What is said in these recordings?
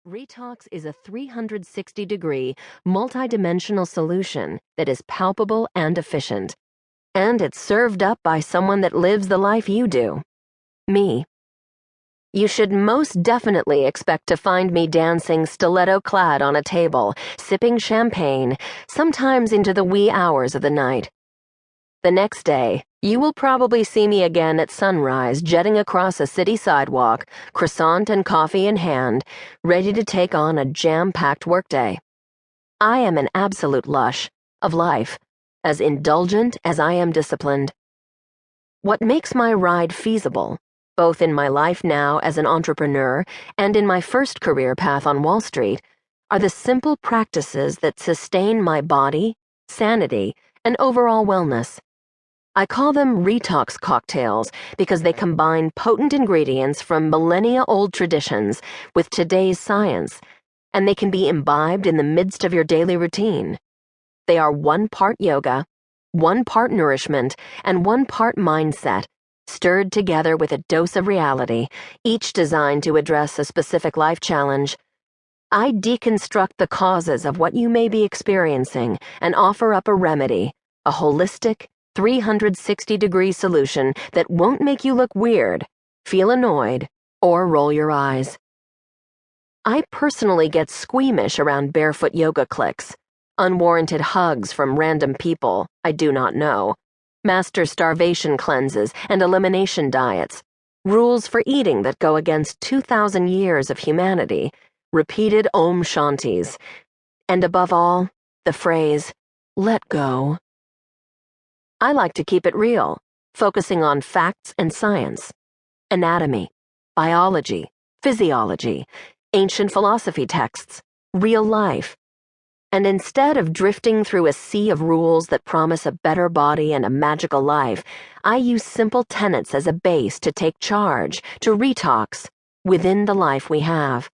Retox is a 360-degree, multidimensional solution that is palpable and efficient. And it's served up by someone that lives the life you do. Me. You should most definitely expect to find me dancing stiletto-clad on a table, sipping champagne, sometimes into the wee hours of the night. The next day, you will probably see me again at sunrise jetting across a city sidewalk, croissant and coffee in hand, ready to take on a jam-packed workday. I am an absolute lush of life, as indulgent as I am disciplined. What makes my ride feasible, both in my life now as an entrepreneur and in my first career path on Wall Street, are the simple practices that sustain my body, sanity, and overall wellness. I call them Retox cocktails because they combine potent ingredients from millennia-old traditions with today's science, and they can be imbibed in the midst of your daily routine. They are 1 part yoga, 1 part nourishment, and 1 part mindset, stirred together with a dose of reality, each designed to address a specific life challenge. I deconstruct the causes of what you may be experiencing and offer up a remedy, a holistic, 360-degree solution that won't make you look weird, feel annoyed, or roll your eyes. I personally get squeamish around barefoot yoga cliques, unwarranted hugs from random people I do not know, master starvation cleanses and elimination diets, rules for eating that go against 2,000 years of humanity, repeated Om Shantis, and above all, the phrase, let go. I like to keep it real, focusing on facts and science, anatomy, biology, physiology, ancient philosophy texts, real life. And instead of drifting through a sea of rules that promise a better body and a magical life, I use simple tenets as a base to take charge, to retox, within the life we have.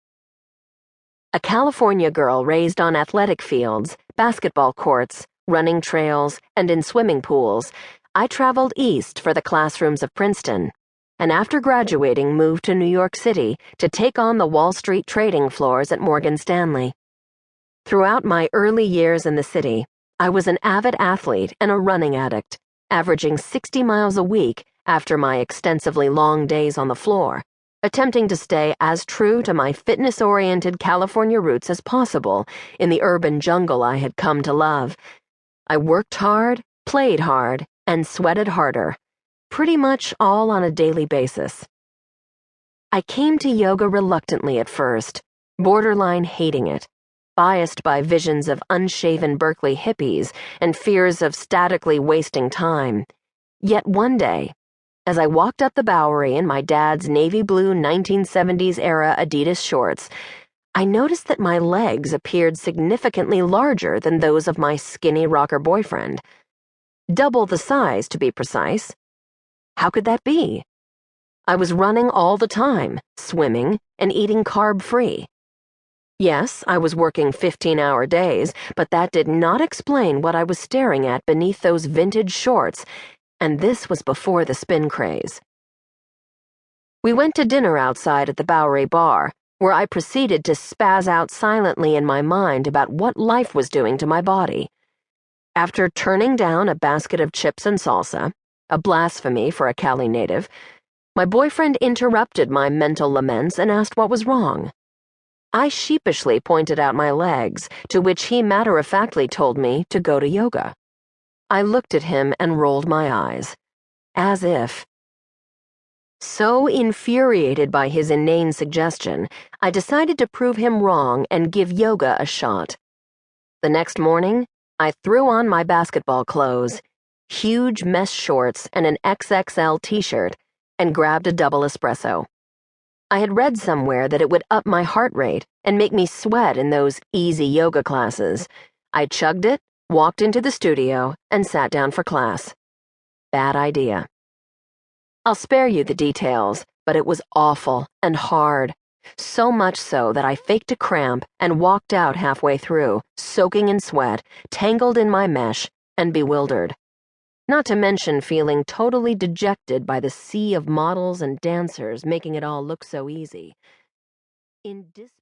A California girl raised on athletic fields, basketball courts, running trails, and in swimming pools, I traveled east for the classrooms of Princeton, and after graduating moved to New York City to take on the Wall Street trading floors at Morgan Stanley. Throughout my early years in the city, I was an avid athlete and a running addict, averaging 60 miles a week after my extensively long days on the floor, attempting to stay as true to my fitness-oriented California roots as possible in the urban jungle I had come to love. I worked hard, played hard, and sweated harder, pretty much all on a daily basis. I came to yoga reluctantly at first, borderline hating it, biased by visions of unshaven Berkeley hippies and fears of statically wasting time. Yet one day, as I walked up the Bowery in my dad's navy blue 1970s-era Adidas shorts, I noticed that my legs appeared significantly larger than those of my skinny rocker boyfriend. Double the size, to be precise. How could that be? I was running all the time, swimming, and eating carb-free. Yes, I was working 15-hour days, but that did not explain what I was staring at beneath those vintage shorts, and this was before the spin craze. We went to dinner outside at the Bowery bar, where I proceeded to spaz out silently in my mind about what life was doing to my body. After turning down a basket of chips and salsa, a blasphemy for a Cali native, my boyfriend interrupted my mental laments and asked what was wrong. I sheepishly pointed out my legs, to which he matter-of-factly told me to go to yoga. I looked at him and rolled my eyes, as if. So infuriated by his inane suggestion, I decided to prove him wrong and give yoga a shot. The next morning, I threw on my basketball clothes, huge mesh shorts and an XXL t-shirt, and grabbed a double espresso. I had read somewhere that it would up my heart rate and make me sweat in those easy yoga classes. I chugged it, walked into the studio, and sat down for class. Bad idea. I'll spare you the details, but it was awful and hard, so much so that I faked a cramp and walked out halfway through, soaking in sweat, tangled in my mesh, and bewildered. Not to mention feeling totally dejected by the sea of models and dancers making it all look so easy. In